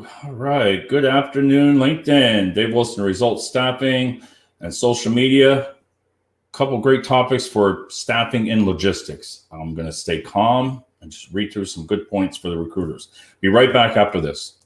All right. Good afternoon, LinkedIn. Dave Wilson, Results Staffing and Social Media. Couple great topics for staffing in logistics. I'm going to stay calm and just read through some good points for the recruiters. Be right back after this.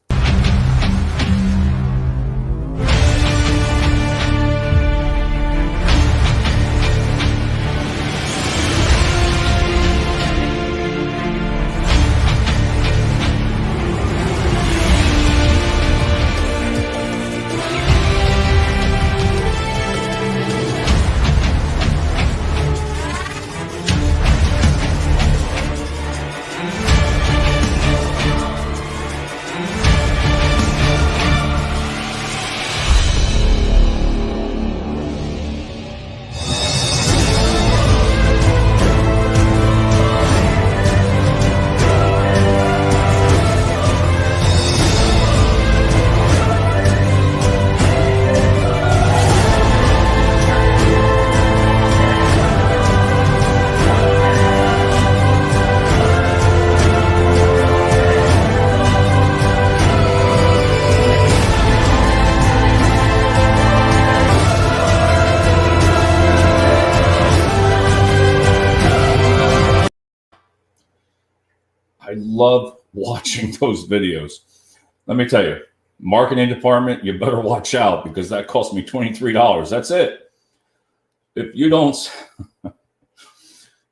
I love watching those videos. Let me tell you, marketing department, you better watch out because that cost me $23. That's it. If you don't,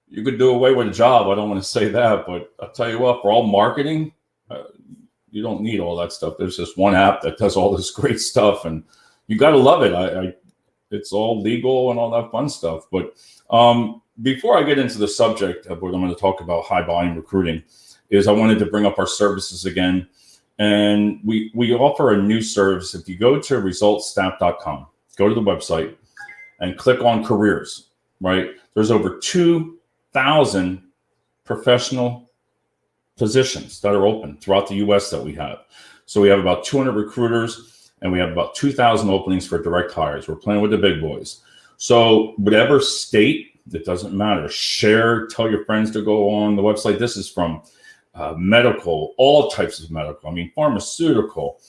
you could do away with a job. I don't want to say that, but I'll tell you what, for all marketing, you don't need all that stuff. There's just one app that does all this great stuff and you got to love it. It's all legal and all that fun stuff. But before I get into the subject of what I'm going to talk about, high volume recruiting, is I wanted to bring up our services again. And we offer a new service. If you go to resultsstaff.com, go to the website and click on careers, right? There's over 2,000 professional positions that are open throughout the US that we have. So we have about 200 recruiters and we have about 2,000 openings for direct hires. We're playing with the big boys. So whatever state, it doesn't matter. Share, tell your friends to go on the website. This is from medical, all types of medical. I mean, pharmaceutical,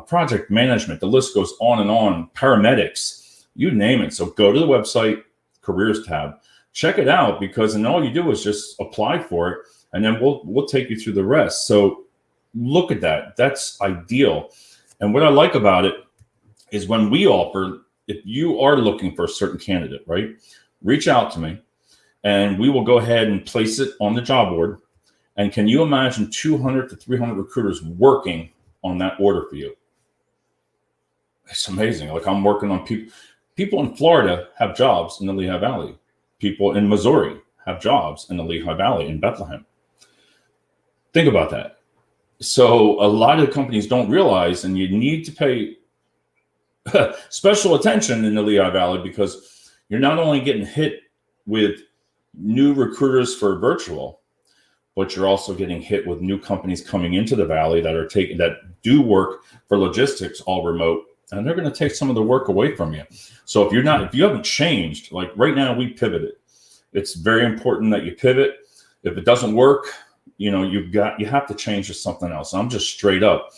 project management, the list goes on and on, paramedics, you name it. So go to the website, careers tab, check it out because then all you do is just apply for it and then we'll take you through the rest. So look at that. That's ideal. And what I like about it is when we offer, if you are looking for a certain candidate, right, reach out to me and we will go ahead and place it on the job board. And can you imagine 200 to 300 recruiters working on that order for you? It's amazing. Like I'm working on people in Florida have jobs in the Lehigh Valley. People in Missouri have jobs in the Lehigh Valley in Bethlehem. Think about that. So a lot of companies don't realize, and you need to pay special attention in the Lehigh Valley because you're not only getting hit with new recruiters for virtual, but you're also getting hit with new companies coming into the valley that do work for logistics all remote, and they're going to take some of the work away from you. So if you haven't changed, like right now we pivoted. It's very important that you pivot. If it doesn't work, you have to change to something else. I'm just straight up,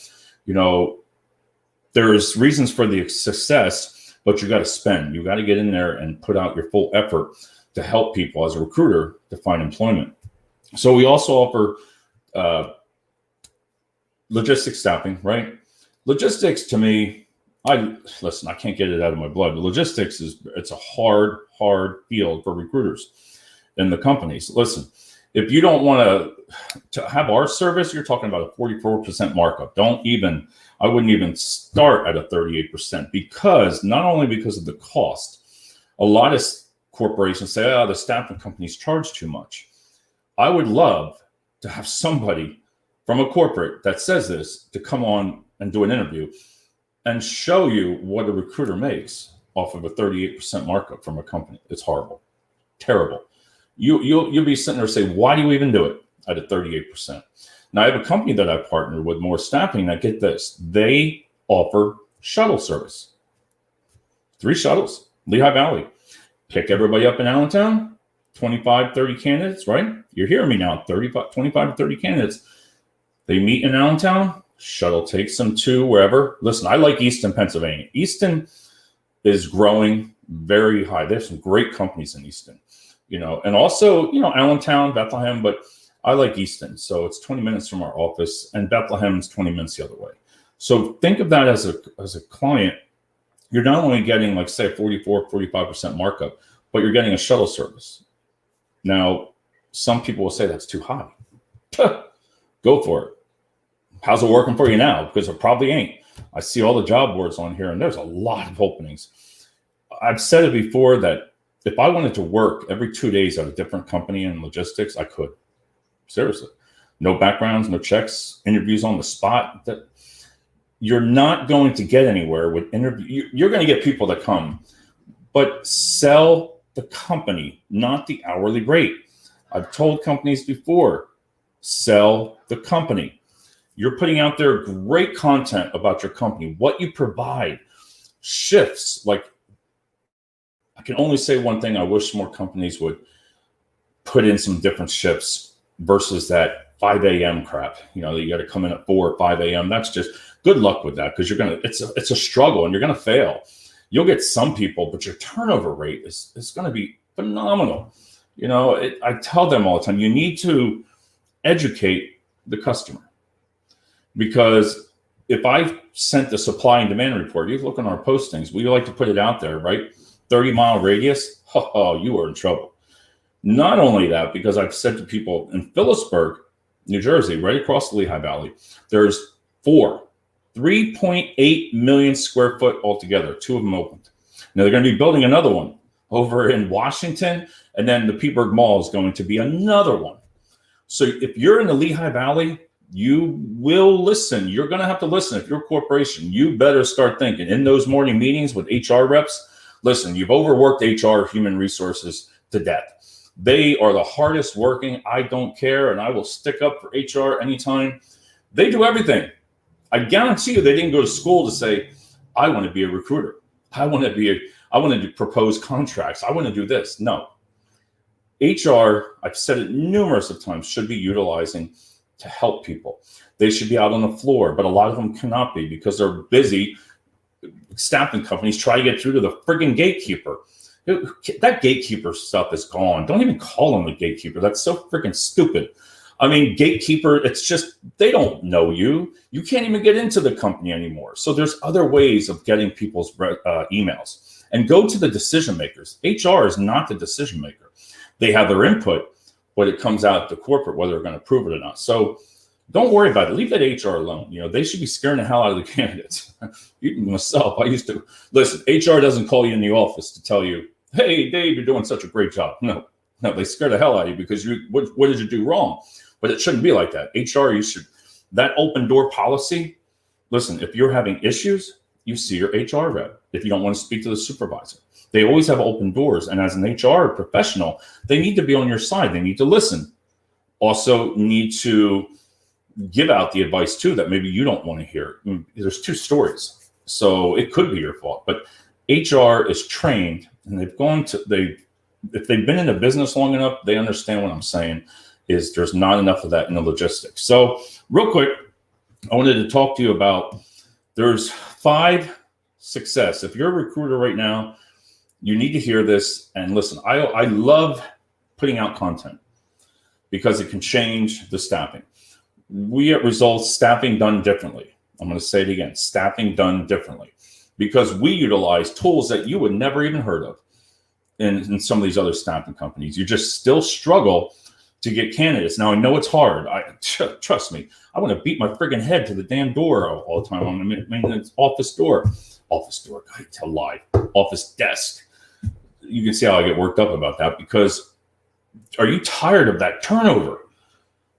there's reasons for the success, but you got to spend. You got to get in there and put out your full effort to help people as a recruiter to find employment. So we also offer logistics staffing, right? Logistics to me, I can't get it out of my blood. But logistics it's a hard field for recruiters in the companies. Listen, if you don't want to have our service, you're talking about a 44% markup. I wouldn't even start at a 38% because not only because of the cost, a lot of corporations say, the staffing companies charge too much. I would love to have somebody from a corporate that says this to come on and do an interview and show you what a recruiter makes off of a 38% markup from a company. It's horrible, terrible. You'll be sitting there saying, why do you even do it at a 38%? Now I have a company that I partner with, More Staffing, that get this. They offer shuttle service. 3 shuttles, Lehigh Valley. Pick everybody up in Allentown. 25, 30 candidates, right? You're hearing me now, 25 to 30 candidates. They meet in Allentown, Shuttle takes them to wherever. Listen, I like Easton, Pennsylvania. Easton is growing very high. There's some great companies in Easton, and also, Allentown, Bethlehem, but I like Easton. So it's 20 minutes from our office, and Bethlehem is 20 minutes the other way. So think of that as a client. You're not only getting, like, say, 45% markup, but you're getting a shuttle service. Now, some people will say that's too high. Go for it. How's it working for you now? Because it probably ain't. I see all the job boards on here, and there's a lot of openings. I've said it before that if I wanted to work every 2 days at a different company in logistics, I could. Seriously. No backgrounds, no checks, interviews on the spot. That you're not going to get anywhere with interview. You're going to get people that come, but sell the company, not the hourly rate. I've told companies before, sell the company. You're putting out there great content about your company, what you provide, shifts. Like, I can only say one thing. I wish more companies would put in some different shifts versus that 5 a.m. crap. You got to come in at 4 or 5 a.m. That's just good luck with that, because it's a struggle and you're going to fail. You'll get some people, but your turnover rate is going to be phenomenal. I tell them all the time, you need to educate the customer. Because if I sent the supply and demand report, you look on our postings, we like to put it out there, right? 30-mile radius, you are in trouble. Not only that, because I've said to people in Phillipsburg, New Jersey, right across the Lehigh Valley, there's 3.8 million square foot altogether. 2 of them opened. Now they're going to be building another one over in Washington, and then the Petersburg Mall is going to be another one. So if you're in the Lehigh Valley, you will listen. You're going to have to listen. If you're a corporation, you better start thinking in those morning meetings with HR reps. Listen, you've overworked HR, human resources, to death. They are the hardest working. I don't care, and I will stick up for HR anytime. They do everything. I guarantee you they didn't go to school to say, I want to be a recruiter. I want to propose contracts. I want to do this. No. HR, I've said it numerous of times, should be utilizing to help people. They should be out on the floor, but a lot of them cannot be because they're busy. Staffing companies try to get through to the friggin' gatekeeper. That gatekeeper stuff is gone. Don't even call them a gatekeeper. That's so freaking stupid. I mean, gatekeeper, it's just, they don't know you. You can't even get into the company anymore. So there's other ways of getting people's emails. And go to the decision makers. HR is not the decision maker. They have their input, but it comes out to corporate whether they're going to approve it or not. So don't worry about it. Leave that HR alone. They should be scaring the hell out of the candidates. Even myself, I used to listen. HR doesn't call you in the office to tell you, "Hey, Dave, you're doing such a great job." No, they scare the hell out of you because what did you do wrong? But it shouldn't be like that. HR, that open door policy. Listen, if you're having issues, you see your HR rep. If you don't want to speak to the supervisor, they always have open doors. And as an HR professional, they need to be on your side. They need to listen. Also need to give out the advice too that maybe you don't want to hear. There's 2 stories. So it could be your fault, but HR is trained and if they've been in the business long enough, they understand what I'm saying is there's not enough of that in the logistics. So real quick, I wanted to talk to you about, there's 5 success. If you're a recruiter right now, you need to hear this and listen. I love putting out content because it can change the staffing. We at Results, staffing done differently. I'm going to say it again, staffing done differently, because we utilize tools that you would never even heard of in some of these other staffing companies. You just still struggle to get candidates. Now, I know it's hard. Trust me, I want to beat my friggin' head to the damn door all the time. I mean, it's office door, I tell lie, office desk. You can see how I get worked up about that, because are you tired of that turnover?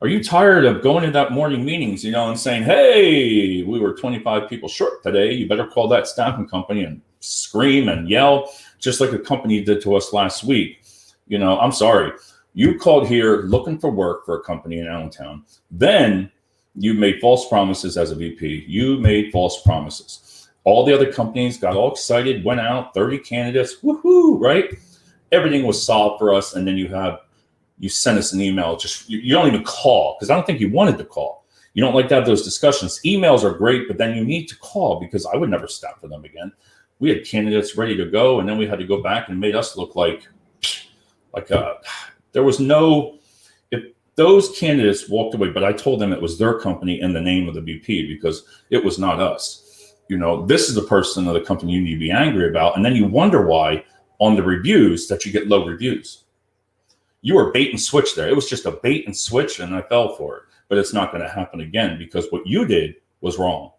Are you tired of going to that morning meetings, and saying, hey, we were 25 people short today. You better call that staffing company and scream and yell, just like a company did to us last week. I'm sorry. You called here looking for work for a company in Allentown. Then you made false promises as a VP. You made false promises. All the other companies got all excited, went out, 30 candidates, woohoo, right? Everything was solved for us. And then you sent us an email. You don't even call, because I don't think you wanted to call. You don't like to have those discussions. Emails are great, but then you need to call, because I would never stop for them again. We had candidates ready to go, and then we had to go back and made us look like there was no, if those candidates walked away, but I told them it was their company and the name of the VP, because it was not us. This is the person of the company you need to be angry about. And then you wonder why on the reviews that you get low reviews. You were bait and switch there. It was just a bait and switch, and I fell for it. But it's not going to happen again, because what you did was wrong.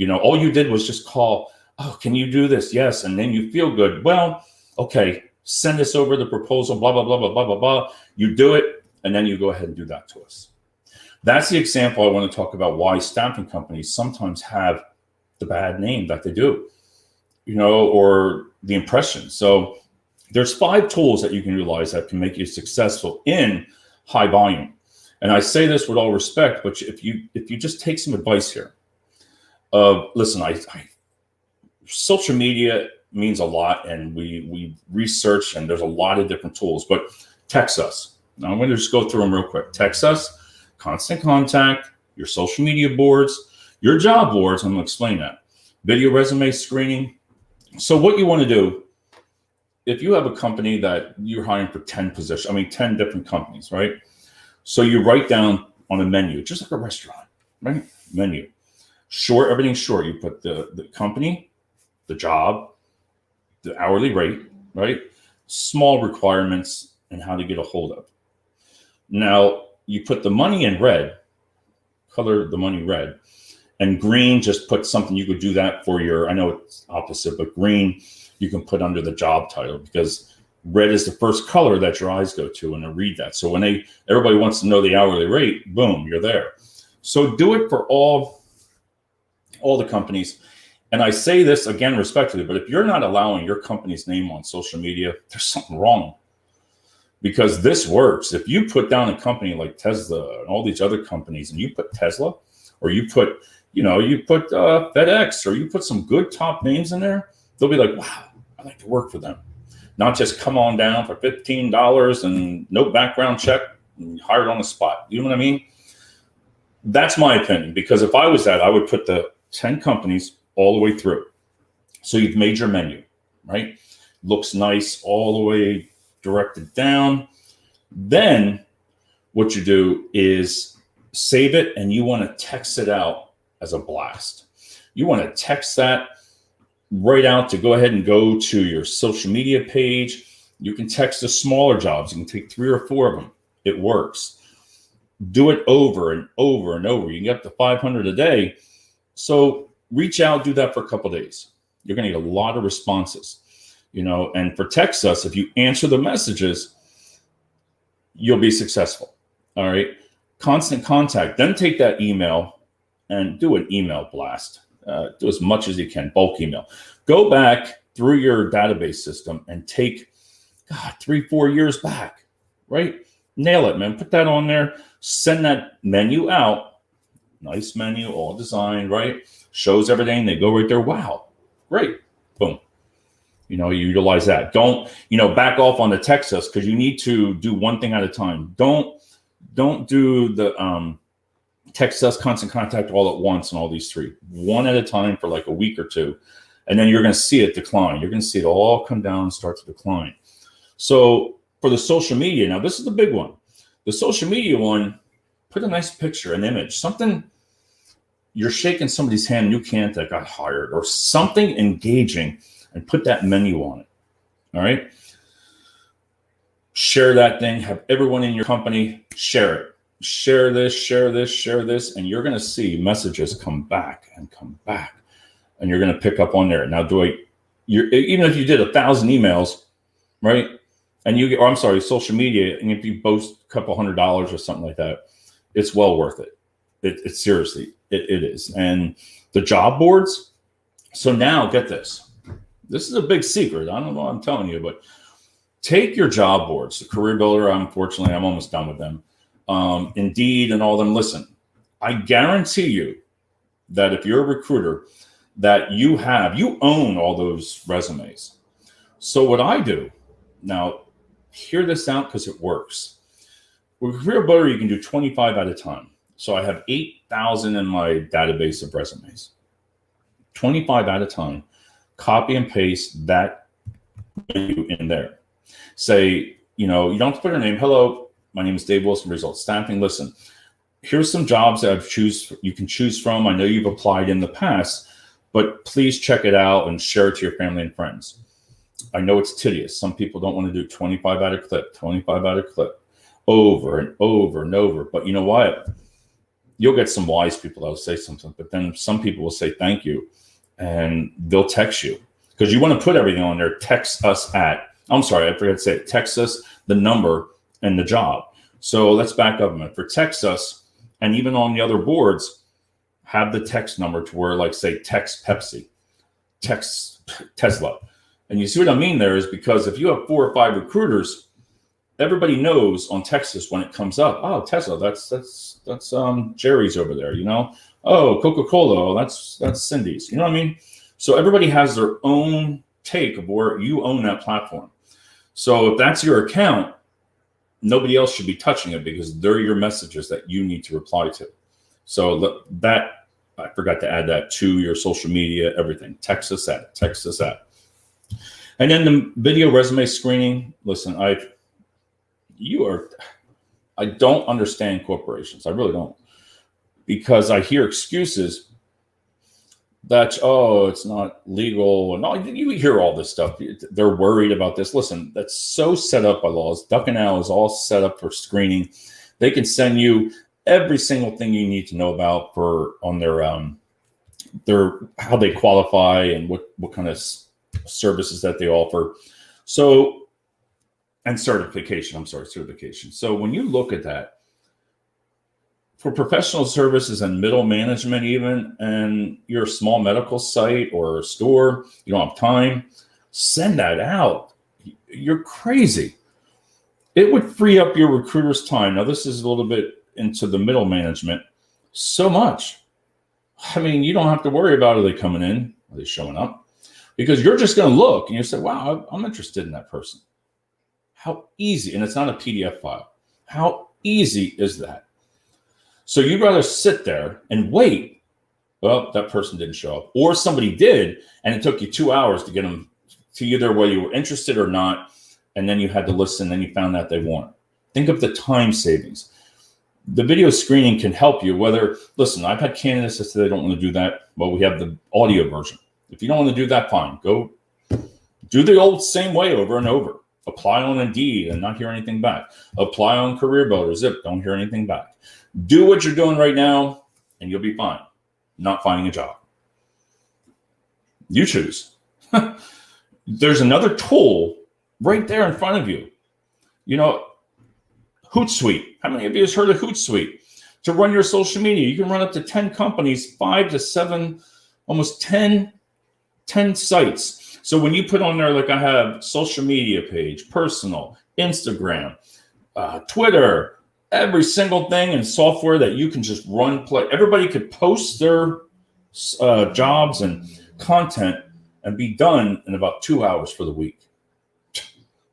All you did was just call, oh, can you do this? Yes. And then you feel good. Well, okay, send us over the proposal, blah, blah, blah, blah, blah, blah, blah. You do it, and then you go ahead and do that to us. That's the example I want to talk about why staffing companies sometimes have the bad name that they do, or the impression. So there's 5 tools that you can utilize that can make you successful in high volume. And I say this with all respect, but if you just take some advice here, listen, social media means a lot, and we research, and there's a lot of different tools, but text us. Now I'm going to just go through them real quick. Text us, Constant Contact, your social media boards, your job boards. I'm going to explain that. Video resume screening. So what you want to do, if you have a company that you're hiring for 10 positions, 10 different companies, right? So you write down on a menu, just like a restaurant, right? Menu. Short, everything's short. You put the company, the job, the hourly rate, right? Small requirements, and how to get a hold of. Now, you put the money in red, color the money red, and green, just put something. You could do that for I know it's opposite, but green you can put under the job title, because red is the first color that your eyes go to when they read that. So when everybody wants to know the hourly rate, boom, you're there. So do it for all the companies. And I say this again respectfully, but if you're not allowing your company's name on social media, there's something wrong. Because this works. If you put down a company like Tesla and all these other companies, and you put Tesla, or you put FedEx, or you put some good top names in there, they'll be like, wow, I'd like to work for them. Not just come on down for $15 and no background check and hired on the spot. You know what I mean? That's my opinion, because if I was that, I would put the 10 companies all the way through. So you've made your menu, right? Looks nice all the way directed down. Then what you do is save it, and you want to text it out as a blast. You want to text that right out to go ahead and go to your social media page. You can text the smaller jobs. You can take 3 or 4 of them. It works. Do it over and over and over. You can get up to 500 a day. So reach out, do that for a couple of days. You're going to get a lot of responses, and for text us, if you answer the messages, you'll be successful. All right. Constant Contact. Then take that email and do an email blast. Do as much as you can, bulk email. Go back through your database system and take, 3-4 years back, right? Nail it, man. Put that on there. Send that menu out. Nice menu, all designed, right? Shows everything. They go right there. Wow, great. Boom. You utilize that. Don't, back off on the text us, because you need to do one thing at a time. Don't do the text us, Constant Contact all at once and all these 3. One at a time for like a week or 2. And then you're going to see it decline. You're going to see it all come down and start to decline. So for the social media, now this is the big one. The social media one, put a nice picture, an image, something. You're shaking somebody's hand, new candidate that got hired, or something engaging, and put that menu on it. All right. Share that thing. Have everyone in your company share it. Share this, share this, share this, and you're going to see messages come back, and you're going to pick up on there. Now, even if you did 1,000 emails, right? And social media, and if you boast a couple $100 or something like that, it's well worth it. It's seriously, it is. And the job boards. So now get this. This is a big secret. I don't know what I'm telling you, but take your job boards, the Career Builder. Unfortunately, I'm almost done with them. Indeed and all them. Listen, I guarantee you that if you're a recruiter, that you own all those resumes. So what I do now, hear this out, because it works. With Career Builder, you can do 25 at a time. So I have 8,000 in my database of resumes, 25 at a time. Copy and paste that in there. Say, you don't have to put your name. Hello, my name is Dave Wilson, Results Staffing. Listen, here's some jobs that you can choose from. I know you've applied in the past, but please check it out and share it to your family and friends. I know it's tedious. Some people don't want to do 25 at a clip, 25 at a clip, over and over and over. But you know what? You'll get some wise people that will say something, but then some people will say thank you, and they'll text you because you want to put everything on there. Text us at, I'm sorry, I forgot to say it. Text us the number and the job. So let's back up a minute. For text us, and even on the other boards, have the text number to where, like, say, text Pepsi, text Tesla. And you see what I mean there is because if you have 4 or 5 recruiters, everybody knows on Texas when it comes up, oh, Tesla, that's Jerry's over there, Oh, Coca-Cola, that's Cindy's. You know what I mean? So everybody has their own take of where you own that platform. So if that's your account, nobody else should be touching it because they're your messages that you need to reply to. So that I forgot to add that to your social media, everything. Text us at. And then the video resume screening. Listen, I don't understand corporations. I really don't. Because I hear excuses that, it's not legal. No, you hear all this stuff. They're worried about this. Listen, that's so set up by laws. Duck and Al is all set up for screening. They can send you every single thing you need to know about on their how they qualify and what kind of services that they offer. So, and certification. So when you look at that, for professional services and middle management even, and you're a small medical site or a store, you don't have time, send that out. You're crazy. It would free up your recruiter's time. Now, this is a little bit into the middle management. So much. I mean, you don't have to worry about, are they coming in? Are they showing up? Because you're just going to look and you say, wow, I'm interested in that person. How easy, and it's not a PDF file. How easy is that? So you'd rather sit there and wait. Well, that person didn't show up. Or somebody did, and it took you 2 hours to get them to either whether you were interested or not, and then you had to listen, and you found out they weren't. Think of the time savings. The video screening can help you listen, I've had candidates that say they don't want to do that. Well, we have the audio version. If you don't want to do that, fine. Go do the old same way over and over. Apply on Indeed and not hear anything back. Apply on Career Builder, Zip, don't hear anything back. Do what you're doing right now, and you'll be fine. Not finding a job. You choose. There's another tool right there in front of you. Hootsuite. How many of you have heard of Hootsuite? To run your social media, you can run up to 10 companies, 5 to 7, almost 10 sites. So when you put on there, like I have social media page, personal, Instagram, Twitter, every single thing and software that you can just play. Everybody could post their jobs and content and be done in about 2 hours for the week.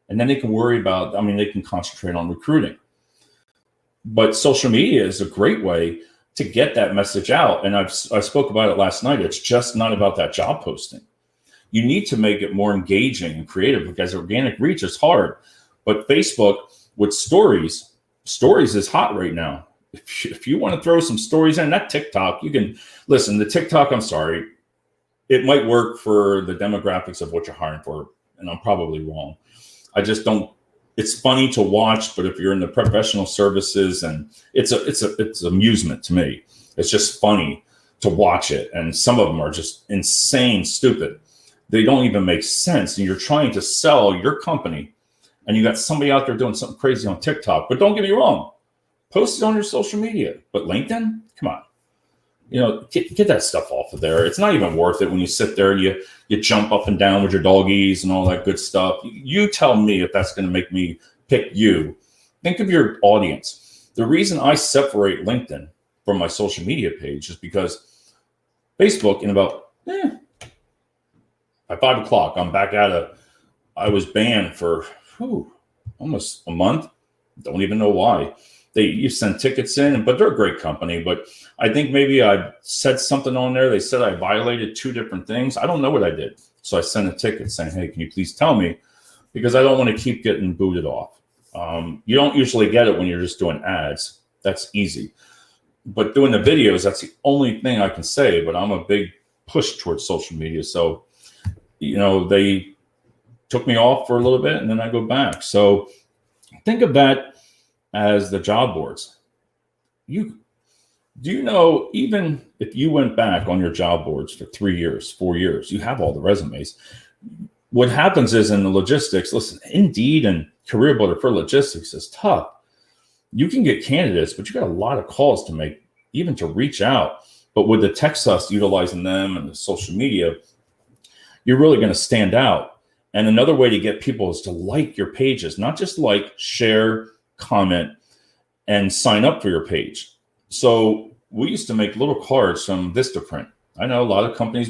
And then they can they can concentrate on recruiting. But social media is a great way to get that message out. And I spoke about it last night. It's just not about that job posting. You need to make it more engaging and creative because organic reach is hard. But Facebook with stories is hot right now. If you want to throw some stories in, that TikTok, you can listen. The TikTok, I'm sorry, it might work for the demographics of what you're hiring for, and I'm probably wrong. I just don't. It's funny to watch, but if you're in the professional services, and it's amusement to me. It's just funny to watch it, and some of them are just insane, stupid. They don't even make sense, and you're trying to sell your company, and you got somebody out there doing something crazy on TikTok. But don't get me wrong, post it on your social media. But LinkedIn, come on, get that stuff off of there. It's not even worth it when you sit there and you jump up and down with your doggies and all that good stuff. You tell me if that's going to make me pick you. Think of your audience. The reason I separate LinkedIn from my social media page is because Facebook, in about at 5 o'clock, I'm back I was banned for almost a month. Don't even know why. You send tickets in, but they're a great company. But I think maybe I said something on there. They said I violated 2 different things. I don't know what I did. So I sent a ticket saying, hey, can you please tell me? Because I don't want to keep getting booted off. You don't usually get it when you're just doing ads. That's easy. But doing the videos, that's the only thing I can say. But I'm a big push towards social media. So, they took me off for a little bit and then I go back. So think of that as the job boards. Even if you went back on your job boards for 3 years, 4 years, you have all the resumes. What happens is in the logistics, listen, Indeed and Career Builder for logistics is tough. You can get candidates, but you got a lot of calls to make, even to reach out. But with the text us utilizing them and the social media, you're really going to stand out. And another way to get people is to like your pages, not just like, share, comment, and sign up for your page. So we used to make little cards from Vistaprint. I know a lot of companies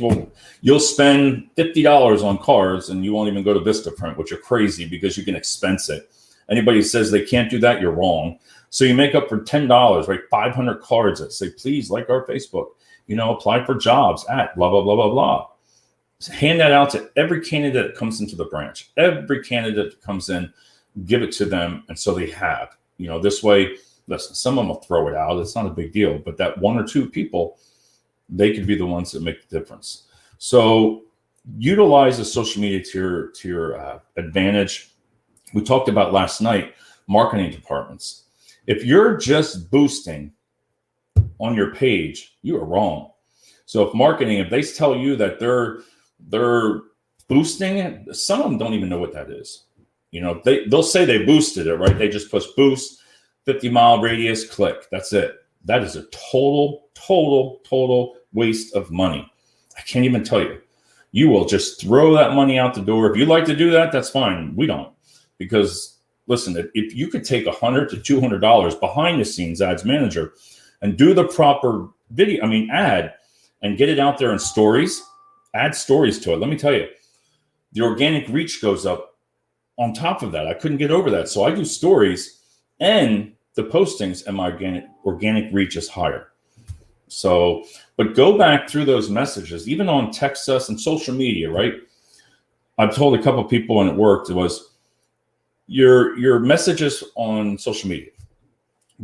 you'll spend $50 on cards and you won't even go to Vistaprint, which are crazy because you can expense it. Anybody who says they can't do that, you're wrong. So you make up for $10, right? 500 cards that say, please like our Facebook, apply for jobs at blah, blah, blah, blah, blah. Hand that out to every candidate that comes into the branch. Every candidate that comes in, give it to them. And so they have, this way, listen, some of them will throw it out. It's not a big deal. But that 1 or 2 people, they could be the ones that make the difference. So utilize the social media to your advantage. We talked about last night, marketing departments. If you're just boosting on your page, you are wrong. So if they tell you that they're boosting it, some of them don't even know what that is. They'll say they boosted it, right? They just push boost, 50-mile radius, click. That's it. That is a total waste of money. I can't even tell you. You will just throw that money out the door. If you like to do that, that's fine. We don't. Because listen, if you could take $100 to $200 behind the scenes ads manager and do the proper ad, and get it out there in stories, add stories to it. Let me tell you, the organic reach goes up on top of that. I couldn't get over that. So I do stories and the postings, and my organic reach is higher. So, but go back through those messages, even on text us and social media, right? I've told a couple of people and it worked. It was your messages on social media.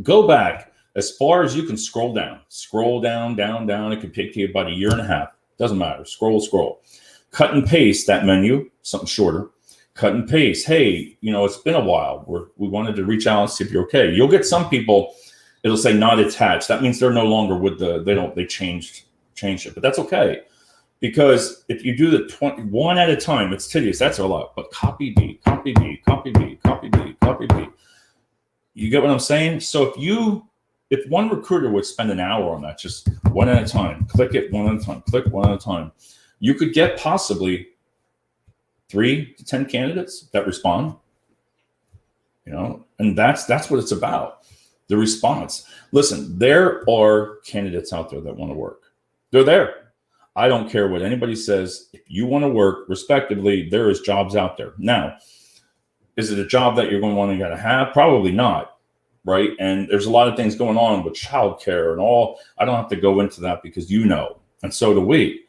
Go back as far as you can scroll down. Down. It could take you about 1.5 years. Doesn't matter. Scroll. Cut and paste that menu, something shorter. Cut and paste. Hey, it's been a while. We wanted to reach out and see if you're okay. You'll get some people, it'll say not attached. That means they're no longer with they changed it. But that's okay. Because if you do the 21 at a time, it's tedious. That's a lot. But copy B. You get what I'm saying? So if one recruiter would spend an hour on that, just one at a time, click it one at a time, click one at a time, you could get possibly 3 to 10 candidates that respond, and that's what it's about, the response. Listen, there are candidates out there that want to work. They're there. I don't care what anybody says. If you want to work respectively, there is jobs out there. Now, is it a job that you're going to have? Probably not. Right. And there's a lot of things going on with childcare and all. I don't have to go into that because and so do we.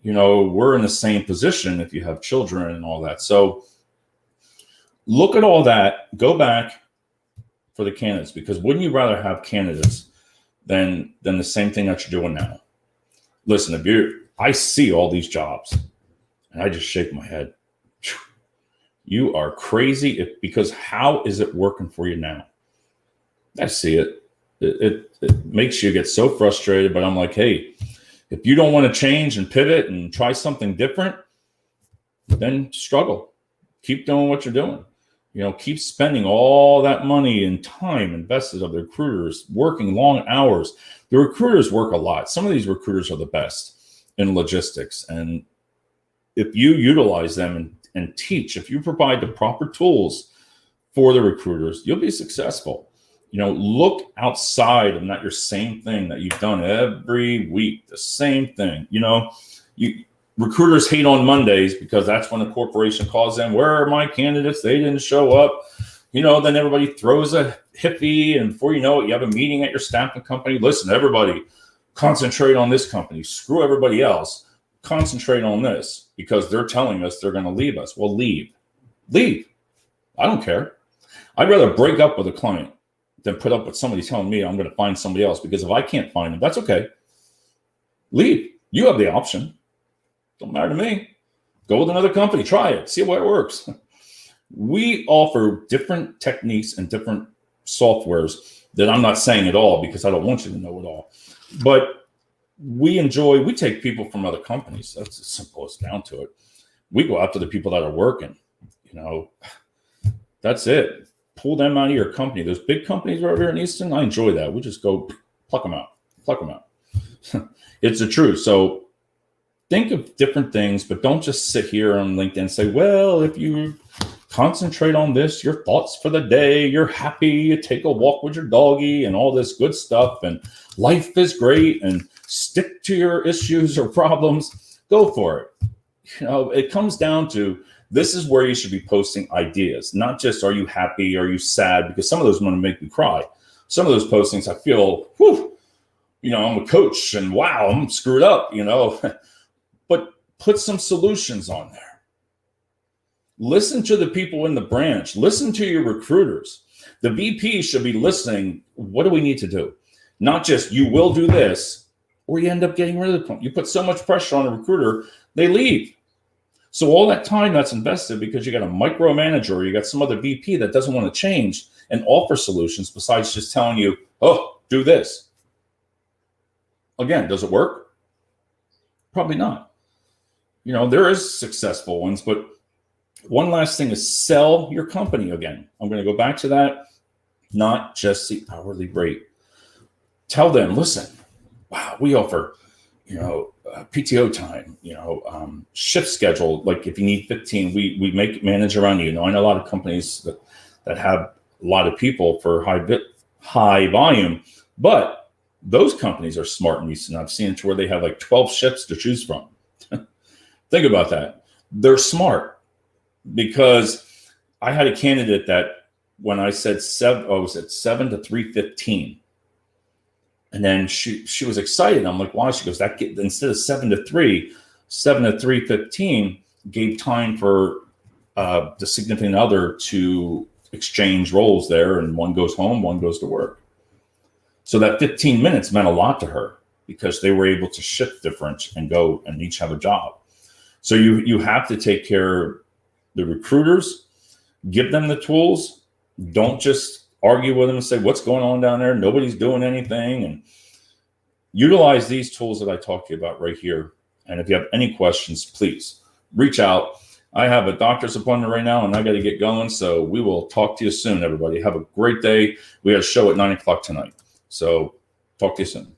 We're in the same position if you have children and all that. So look at all that. Go back for the candidates, because wouldn't you rather have candidates than the same thing that you're doing now? Listen, I see all these jobs and I just shake my head. You are crazy because how is it working for you now? I see it. It makes you get so frustrated, but I'm like, hey, if you don't want to change and pivot and try something different, then struggle. Keep doing what you're doing. Keep spending all that money and time invested of the recruiters, working long hours. The recruiters work a lot. Some of these recruiters are the best in logistics. And if you utilize them and teach, if you provide the proper tools for the recruiters, you'll be successful. Look outside of not your same thing that you've done every week, the same thing. Recruiters hate on Mondays because that's when the corporation calls them. Where are my candidates? They didn't show up. then everybody throws a hippie, and before you know it, you have a meeting at your staffing company. Listen, everybody, concentrate on this company. Screw everybody else. Concentrate on this because they're telling us they're going to leave us. Well, leave. I don't care. I'd rather break up with a client than put up with somebody telling me I'm going to find somebody else, because if I can't find them, that's okay. Leave. You have the option. Don't matter to me. Go with another company. Try it. See what works. We offer different techniques and different softwares that I'm not saying at all because I don't want you to know it all. But we take people from other companies. That's as simple as down to it. We go after the people that are working. That's it. Pull them out of your company. Those big companies over here in Easton, I enjoy that. We just go pluck them out. It's the truth. So think of different things, but don't just sit here on LinkedIn and say, well, if you concentrate on this, your thoughts for the day, you're happy, you take a walk with your doggy and all this good stuff, and life is great, and stick to your issues or problems, go for it. It comes down to, this is where you should be posting ideas, not just are you happy, are you sad, because some of those want to make me cry. Some of those postings I feel, I'm a coach and wow, I'm screwed up, but put some solutions on there. Listen to the people in the branch. Listen to your recruiters. The VP should be listening. What do we need to do? Not just you will do this, or you end up getting rid of them. You put so much pressure on a recruiter, they leave. So all that time that's invested because you got a micromanager or you got some other VP that doesn't want to change and offer solutions besides just telling you, oh, do this. Again, does it work? Probably not. There is successful ones, but one last thing is sell your company again. I'm going to go back to that, not just the hourly rate. Tell them, listen, wow, we offer, PTO time, shift schedule. Like if you need 15, we manage around you. I know a lot of companies that have a lot of people for high volume, but those companies are smart and recent. I've seen it to where they have like 12 shifts to choose from. Think about that. They're smart. Because I had a candidate that when I said 7 to 3:15, and then she was excited. I'm like, why? She goes, instead of 7 to 3, 7 to 3:15 gave time for the significant other to exchange roles there, and one goes home, one goes to work. So that 15 minutes meant a lot to her because they were able to shift different and go and each have a job. So you have to take care of the recruiters, give them the tools. Don't just argue with them and say, what's going on down there? Nobody's doing anything. And utilize these tools that I talked to you about right here. And if you have any questions, please reach out. I have a doctor's appointment right now and I got to get going. So we will talk to you soon, everybody. Have a great day. We have a show at 9 o'clock tonight. So talk to you soon.